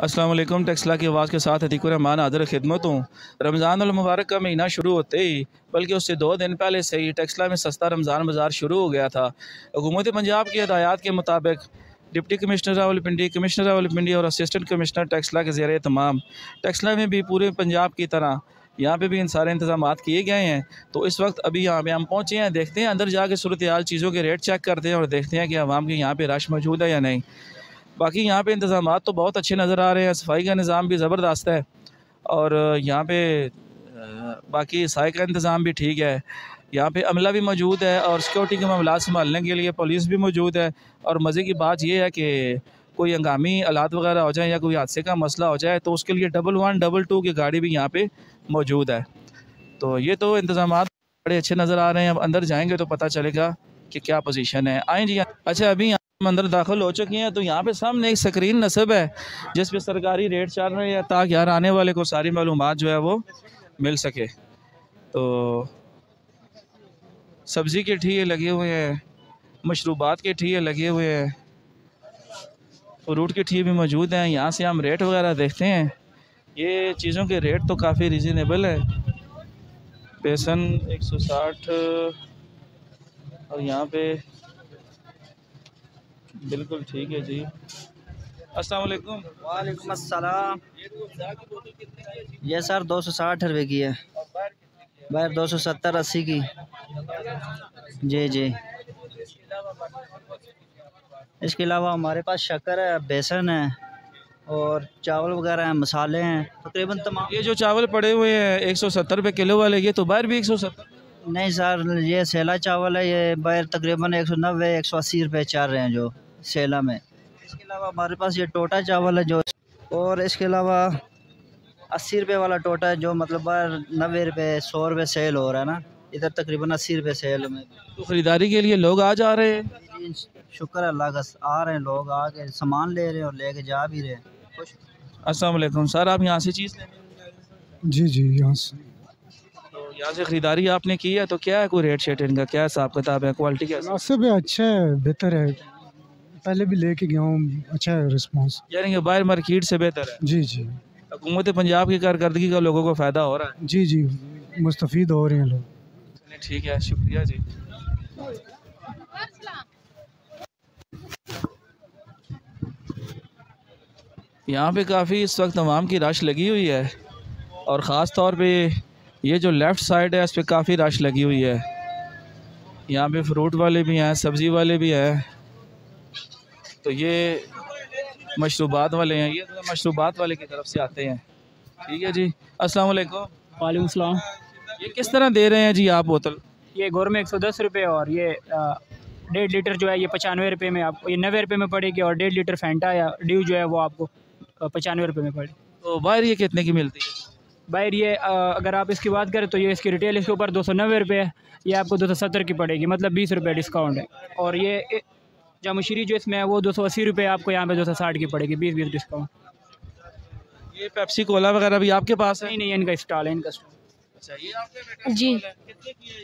अस्सलाम वालेकुम। टेक्सला की आवाज़ के साथ अतीकुर रहमान हाज़िर खिदमत हूँ। रमज़ान उल मुबारक का महीना शुरू होते ही बल्कि उससे 2 दिन पहले से ही टेक्सला में सस्ता रमज़ान बाज़ार शुरू हो गया था। हुकूमत पंजाब की हिदायत के मुताबिक deputy commissioner Rawalpindi, commissioner Rawalpindi और असिस्टेंट कमिश्नर टेक्सला के ज़ेर तमाम टेक्सला में भी पूरे पंजाब की तरह यहाँ पे भी इन सारे इंतजाम किए गए हैं। तो इस वक्त अभी यहाँ पे हम पहुँचे हैं, देखते हैं अंदर जाके सूरत हाल चीज़ों के रेट चेक करते हैं और देखते हैं कि आवाम के यहाँ पे रश मौजूद है या नहीं। बाकी यहाँ पे इंतज़ाम तो बहुत अच्छे नज़र आ रहे हैं, सफाई का निज़ाम भी ज़बरदस्त है और यहाँ पे बाकी सहाय का इंतज़ाम भी ठीक है। यहाँ पे अमला भी मौजूद है और सिक्योरिटी के मामला संभालने के लिए पुलिस भी मौजूद है। और मज़े की बात यह है कि कोई हंगामी हालात वगैरह हो जाए या कोई हादसे का मसला हो जाए तो उसके लिए 112 की गाड़ी भी यहाँ पे मौजूद है। तो ये तो इंतज़ाम बड़े अच्छे नज़र आ रहे हैं। अब अंदर जाएंगे तो पता चलेगा कि क्या पोजीशन है। आएँ जी। अच्छा, अभी हम अंदर दाखिल हो चुके हैं तो यहाँ पे सामने एक स्क्रीन नस्ब है जिस पे सरकारी रेट चल रहे हैं ताकि यार आने वाले को सारी मालूमात जो है वो मिल सके। तो सब्ज़ी के ठिये लगे हुए हैं, मशरूबात के ठिये लगे हुए हैं, फ्रूट के ठिये भी मौजूद हैं। यहाँ से हम रेट वगैरह देखते हैं। ये चीज़ों के रेट तो काफ़ी रिजनेबल है। बेसन 160 और यहाँ पे बिल्कुल ठीक है जी। अस्सलाम वालेकुम। वालेकुम अस्सलाम। ये सर 260 रुपये की है, बाहर 270-80 की। जी जी। इसके अलावा हमारे पास शक्कर है, बेसन है और चावल वगैरह हैं, मसाले हैं, तकरीबन तमाम। ये जो चावल पड़े हुए हैं 170 रुपये किलो वाले, ये तो बाहर भी 170? नहीं सर, ये सेला चावल है, ये बाहर तकरीबन 190-180 रुपये चल रहे हैं जो सेला में। इसके अलावा हमारे पास ये टोटा चावल है जो, और इसके अलावा 80 रुपये वाला टोटा है जो मतलब बाहर 90 रुपये 100 रुपये सेल हो रहा है ना, इधर तकरीबन 80 रुपये सेल में। तो ख़रीदारी के लिए लोग आ जा रहे हैं? शुक्र अल्लाह का, आ रहे हैं लोग, आके सामान ले रहे हैं और लेके जा भी रहे हैं। अस्सलाम वालेकुम सर, आप यहाँ से चीज़ लेने? जी जी, यहाँ से। तो यहाँ से ख़रीदारी आपने की है तो क्या है कोई रेट शेट इनका क्या हिसाब किताब है, क्वालिटी क्या? मुनासिब है, अच्छा है, बेहतर है, पहले भी लेके गया हूँ, अच्छा है रिस्पांस। यानी कि बाहर मार्केट से बेहतर है? जी जी। हुकूमत पंजाब की कारकर्दगी का लोगों को फ़ायदा हो रहा है? जी जी, मुस्तफ़ीद हो रहे हैं लोग। ठीक है, शुक्रिया जी। यहाँ पे काफ़ी इस वक्त तमाम की रश लगी हुई है और ख़ास तौर पे ये जो लेफ़्ट साइड है इस पर काफ़ी रश लगी हुई है। यहाँ पे फ्रूट वाले भी हैं, सब्ज़ी वाले भी हैं, तो ये मशरूबात वाले हैं, ये तो मशरूबात वाले की तरफ से आते हैं। ठीक है जी। अस्सलाम वालेकुम। वालेकुम सलाम। ये किस तरह दे रहे हैं जी आप बोतल? ये गोर में 110 रुपये और ये 1.5 लीटर जो है ये 95 रुपये में, आपको ये 90 रुपये में पड़ेगी। और 1.5 लीटर फैंटा या ड्यू जो है वो आपको 95 रुपये में पड़ेगी। तो बाहर ये कितने की मिलती है? बाहर ये अगर आप इसकी बात करें तो ये इसकी रिटेल इसके ऊपर 290 रुपये है, ये आपको 270 की पड़ेगी, मतलब 20 रुपये डिस्काउंट है। और ये जामुशीरी जो इसमें है वो 280 रुपये, आपको यहाँ पे 260 की पड़ेगी, 20-20 डिस्काउंट। ये पेप्सी कोला वगैरह भी आपके पास है? नहीं नहीं, इनका स्टॉल है, इनका स्टॉल। अच्छा, ये आपके जी, कितने की है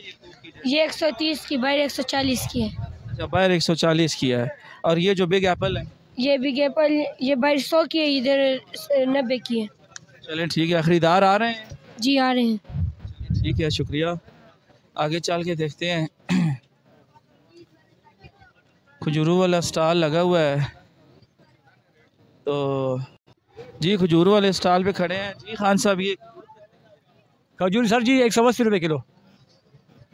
ये 130 की, बाहर 140 की है। अच्छा, बाहर 140 की है। और ये जो बिग एप्पल है? ये बिग एप्पल ये बाहर 100 की है, इधर 90 की है। चलें ठीक है, ख़रीदार आ रहे हैं? जी आ रहे हैं। ठीक है, शुक्रिया। आगे चल के देखते हैं। खजूरों वाला स्टॉल लगा हुआ है, तो जी खजूरों वाले स्टॉल पे खड़े हैं। जी खान साहब, ये खजूर सर जी 180 रुपये किलो।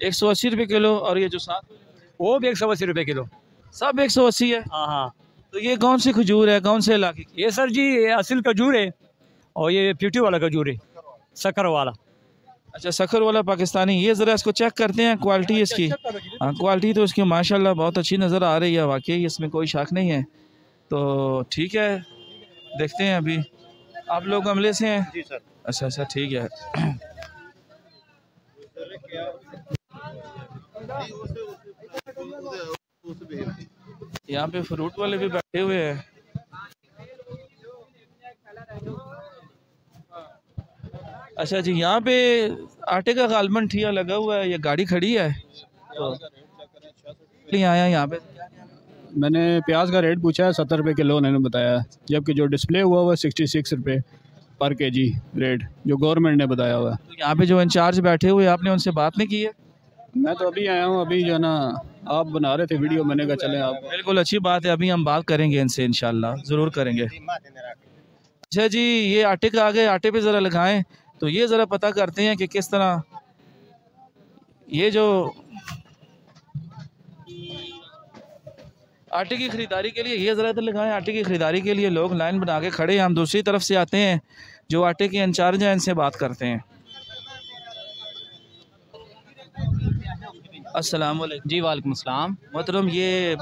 180 रुपये किलो। और ये जो साथ वो भी 180 रुपये किलो। सब 180 है? हाँ हाँ। तो ये कौन सी खजूर है, कौन से इलाके की? ये सर जी असल खजूर है और ये प्यूटी वाला खजूर है, शक्कर वाला। अच्छा, शक्कर वाला पाकिस्तानी। ये ज़रा इसको चेक करते हैं, क्वालिटी इसकी। हाँ, क्वालिटी तो इसकी माशाल्लाह बहुत अच्छी नज़र आ रही है, वाकई इसमें कोई शक नहीं है। तो ठीक है, देखते हैं। अभी आप लोग अमले से हैं? जी सर। अच्छा अच्छा, ठीक है। यहाँ पे फ्रूट वाले भी बैठे हुए हैं। अच्छा जी, यहाँ पे आटे का गालमन ठिया लगा हुआ है, ये गाड़ी खड़ी है तो आया यहाँ पे। मैंने प्याज का रेट पूछा है 70 रुपये किलो उन्होंने बताया, जबकि जो डिस्प्ले हुआ हुआ 66 रुपये पर केजी रेट जो गवर्नमेंट ने बताया हुआ है। तो यहाँ पे जो इंचार्ज बैठे हुए आपने उनसे बात नहीं की है? मैं तो अभी आया हूँ, अभी जो है ना आप बना रहे थे वीडियो, मैंने कहा चलें आप। बिल्कुल अच्छी बात है, अभी हम बात करेंगे इनसे, इंशाल्लाह ज़रूर करेंगे। अच्छा जी, ये आटे का आगे आटे पे ज़रा लगाएं तो ये ज़रा पता करते हैं कि किस तरह ये जो आटे की ख़रीदारी के लिए, ये ज़रा इधर लगाएं, आटे की ख़रीदारी के लिए लोग लाइन बना के खड़े हैं। हम दूसरी तरफ से आते हैं, जो आटे के इंचार्ज हैं इनसे बात करते हैं। अस्सलाम वालेकुम। जी वालेकुम अस्सलाम। मोहतरम, ये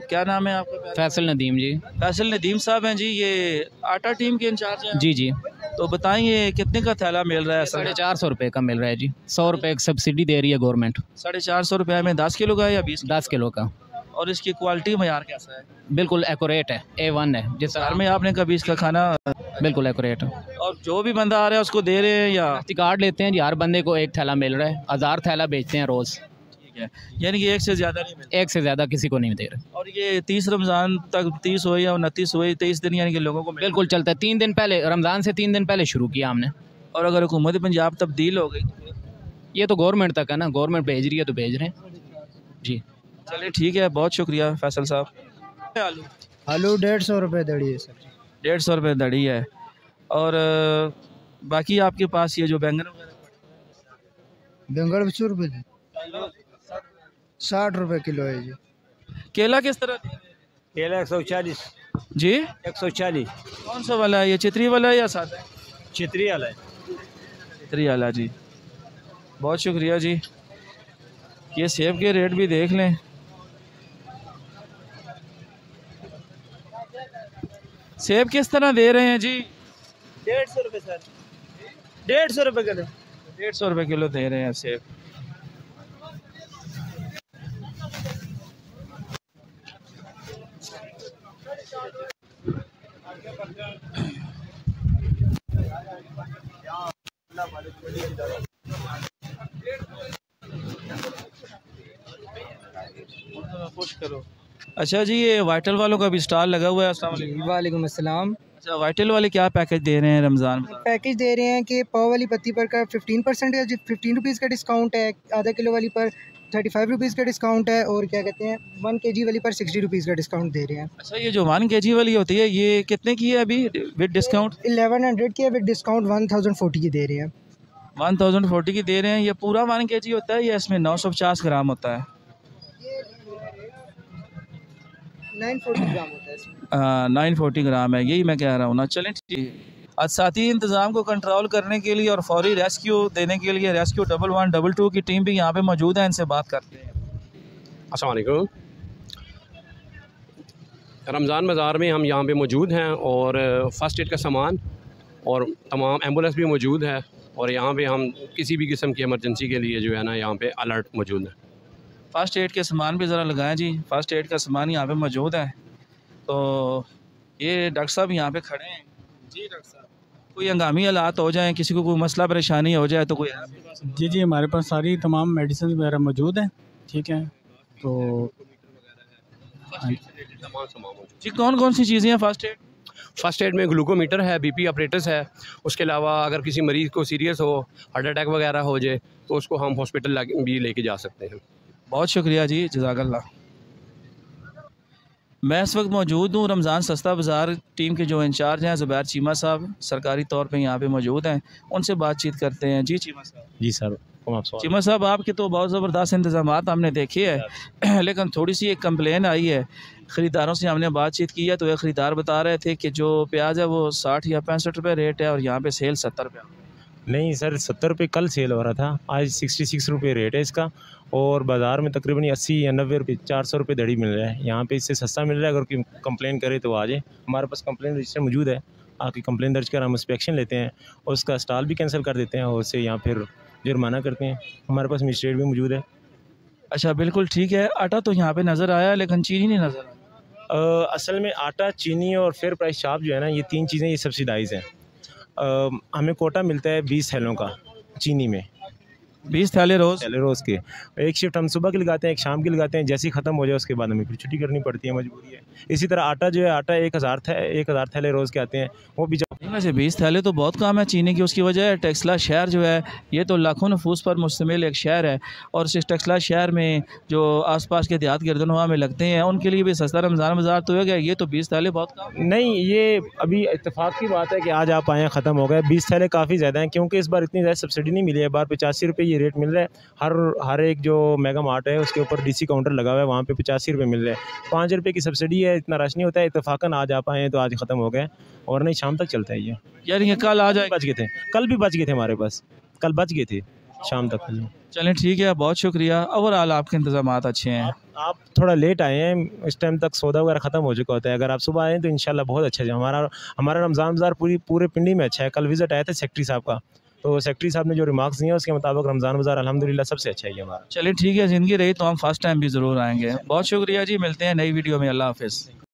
क्या नाम है आपका? फैसल नदीम जी। फैसल नदीम साहब हैं जी, ये आटा टीम के इंचार्ज हैं? जी जी। तो बताइए कितने का थैला मिल रहा है? 450 रुपये का मिल रहा है जी। 100 रुपये की सब्सिडी दे रही है गवर्नमेंट। 450 रुपये में 10 किलो का या 20? 10 किलो का। और इसकी क्वालिटी मयार कैसा है? बिल्कुल एक्यूरेट है, A1 है। जिस घर में आपने कभी इसका खाना? बिल्कुल एक्यूरेट है। और जो भी बंदा आ रहा है उसको दे रहे हैं या कार्ड लेते हैं जी? हर बंदे को एक थैला मिल रहा है, 1000 थैला बेचते हैं रोज़। ठीक है, यानी कि एक से ज़्यादा नहीं मिलता? एक से ज़्यादा किसी को नहीं दे रहे। और ये 30 रमज़ान तक, 30 हुए या 29 हुए, 23 दिन यानी कि लोगों को बिल्कुल चलता है। 3 दिन पहले, रमज़ान से 3 दिन पहले शुरू किया हमने। और अगर हुकूमत पंजाब तब्दील हो गई? ये तो गवर्नमेंट तक है ना, गवर्नमेंट भेज रही है तो भेज रहे हैं जी। चलिए ठीक है, बहुत शुक्रिया फैसल साहब। आलू आलू 150 रुपये दड़ी है सर। 150 रुपये दड़ी है। और बाकी आपके पास ये जो बैंगन बैंगन 20 रुपये 60 रुपये किलो है जी। केला किस तरह? केला 140 जी। 140। कौन सा वाला है ये, चित्री वाला है या सादा? चित्री वाला है। चित्री वाला जी, बहुत शुक्रिया जी। ये सेब के रेट भी देख लें। सेब किस तरह दे रहे हैं जी? 150 रुपये सर। 150 रुपये किलो। 150 रुपये किलो दे रहे हैं सेब। खुश करो। अच्छा जी, ये वाइटल वालों का भी स्टॉल लगा हुआ है। अस्सलाम वालेकुम। वालेकुम अस्सलाम। अच्छा, वाइटल वाले क्या पैकेज दे रहे हैं रमज़ान में? पैकेज दे रहे हैं कि पाव वाली पत्ती पर का 15% या 15 रुपीज़ का डिस्काउंट है, आधा किलो वाली पर 35 रुपीज़ का डिस्काउंट है, और क्या कहते हैं 1 kg वाली पर 60 रुपीज़ का डिस्काउंट दे रहे हैं। अच्छा, ये जो 1 kg वाली होती है ये कितने की है अभी विद डिस्काउंट? 1100 की है, विद डिस्काउंट 1040 की दे रहे हैं। 1040 की दे रहे हैं। ये पूरा 1 kg होता है या इसमें 950 ग्राम होता है? 940 ग्राम होता है इसमें। 940 ग्राम है, यही मैं कह रहा हूँ ना। चलें ठीक है। आज साथी इंतज़ाम को कंट्रोल करने के लिए और फौरी रेस्क्यू देने के लिए रेस्क्यू 1122 की टीम भी यहाँ पे मौजूद है, इनसे बात करते हैं। अस्सलाम वालेकुम। रमज़ान बाज़ार में हम यहाँ पे मौजूद हैं और फ़र्स्ट एड का सामान और तमाम एम्बुलेंस भी मौजूद है, और यहाँ पे हम किसी भी किस्म की इमरजेंसी के लिए जो है ना यहाँ पे अलर्ट मौजूद है। फ़र्स्ट एड के सामान भी ज़रा लगाएं जी। फ़र्स्ट एड का सामान यहाँ पे मौजूद है। तो ये डॉक्टर साहब यहाँ पे खड़े हैं। जी डॉक्टर साहब, कोई हंगामी हालात हो जाए, किसी को कोई मसला परेशानी हो जाए तो कोई? जी जी, हमारे पास सारी तमाम मेडिसिन वगैरह मौजूद हैं। ठीक है, तो जी कौन कौन सी चीज़ें हैं फ़र्स्ट एड? फ़र्स्ट एड में ग्लूकोमीटर है, बीपी ऑपरेटर्स है। उसके अलावा अगर किसी मरीज़ को सीरियस हो, हार्ट अटैक वगैरह हो जाए तो उसको हम हॉस्पिटल भी लेके जा सकते हैं। बहुत शुक्रिया जी, जज़ाकल्लाह। मैं इस वक्त मौजूद हूँ रमज़ान सस्ता बाज़ार टीम के जो इंचार्ज हैं ज़ुबैर चीमा साहब, सरकारी तौर पे यहाँ पे मौजूद हैं, उनसे बातचीत करते हैं। जी चीमा साहब। जी सर। चीमा साहब, आपके तो बहुत ज़बरदस्त इंतज़ाम हमने देखे हैं, लेकिन थोड़ी सी एक कंप्लेन आई है। ख़रीदारों से हमने बातचीत की है तो एक ख़रीदार बता रहे थे कि जो प्याज है वो 60 या 65 रुपये रेट है और यहाँ पे सेल 70 रुपये। नहीं सर, 70 रुपये कल सेल हो रहा था, आज 66 रुपये रेट है इसका, और बाज़ार में तकरीबन 80 या 90 रुपये 400 रुपये दड़ी मिल रहा है। यहाँ पे इससे सस्ता मिल रहा है। अगर कोई कंप्लेन करे तो आ जाए, हमारे पास कंप्लेन रजिस्टर मौजूद है, आके कंप्लेन दर्ज कर हम इंस्पेक्शन लेते हैं और उसका स्टॉल भी कैंसिल कर देते हैं और उससे यहाँ फिर जुर्माना करते हैं। हमारे पास मजिस्ट्रेट भी मौजूद है। अच्छा, बिल्कुल ठीक है। आटा तो यहाँ पे नज़र आया लेकिन चीनी नहीं नज़र आया। असल में आटा, चीनी और फेयर प्राइस शॉप जो है ना, ये 3 चीज़ें ये सब्सिडाइज़ हैं। हमें कोटा मिलता है 20 थैलों का चीनी में, 20 थैले रोज़? थैले रोज़ के। एक शिफ्ट हम सुबह की लगाते हैं, एक शाम की लगाते हैं। जैसे ही ख़त्म हो जाए उसके बाद हमें फिर छुट्टी करनी पड़ती है, मजबूरी है। इसी तरह आटा जो है, आटा 1000 थैले रोज़ के आते हैं, वो भी वैसे 20 थैले तो बहुत कम है चीनी की। उसकी वजह है टेक्सला शहर जो है ये तो लाखों नफूस पर मुश्तमिल एक शहर है, और इस टेक्सला शहर में जो आसपास के देहात गिरदनवा में लगते हैं उनके लिए भी सस्ता रमज़ान बाज़ार तो हो गया। ये तो 20 थैले बहुत कम नहीं, ये अभी इत्तेफाक की बात है कि आज आप आए ख़त्म हो गए। 20 थैले काफ़ी ज़्यादा हैं, क्योंकि इस बार इतनी ज़्यादा सब्सिडी नहीं मिली है। बार 85 रुपये ये रेट मिल रहा है। हर एक जो मेगा मार्ट है उसके ऊपर DC काउंटर लगा हुआ है, वहाँ पे 85 रुपये मिल रहे हैं। 5 रुपये की सब्सिडी है, इतना रश नहीं होता है। इत्तेफाकन आज आप आए हैं तो आज ख़त्म हो गए, और नहीं शाम तक चलता है ये। यानी कल आ जाए? बच गए थे, कल भी बच गए थे हमारे पास, कल बच गए थे शाम तक। चलें ठीक है, बहुत शुक्रिया। ओवरऑल आपके इंतज़ामात अच्छे हैं। आप थोड़ा लेट आए हैं, इस टाइम तक सौदा वगैरह ख़त्म हो चुका होता है। अगर आप सुबह आए तो इंशाल्लाह बहुत अच्छा है। हमारा रमज़ान बाज़ार पूरे पिंडी में अच्छा है। कल विज़िट आया था सेक्रेटरी साहब का, तो सेक्रेटरी साहब ने जो रिमार्क्स दिए उसके मुताबिक रमज़ान बाज़ार अल्हम्दुलिल्लाह सबसे अच्छा है हमारा। चलिए ठीक है, ज़िंदगी रही तो हम फर्स्ट टाइम भी ज़रूर आएँगे। बहुत शुक्रिया जी, मिलते हैं नई वीडियो में। अल्लाह हाफ़िज़।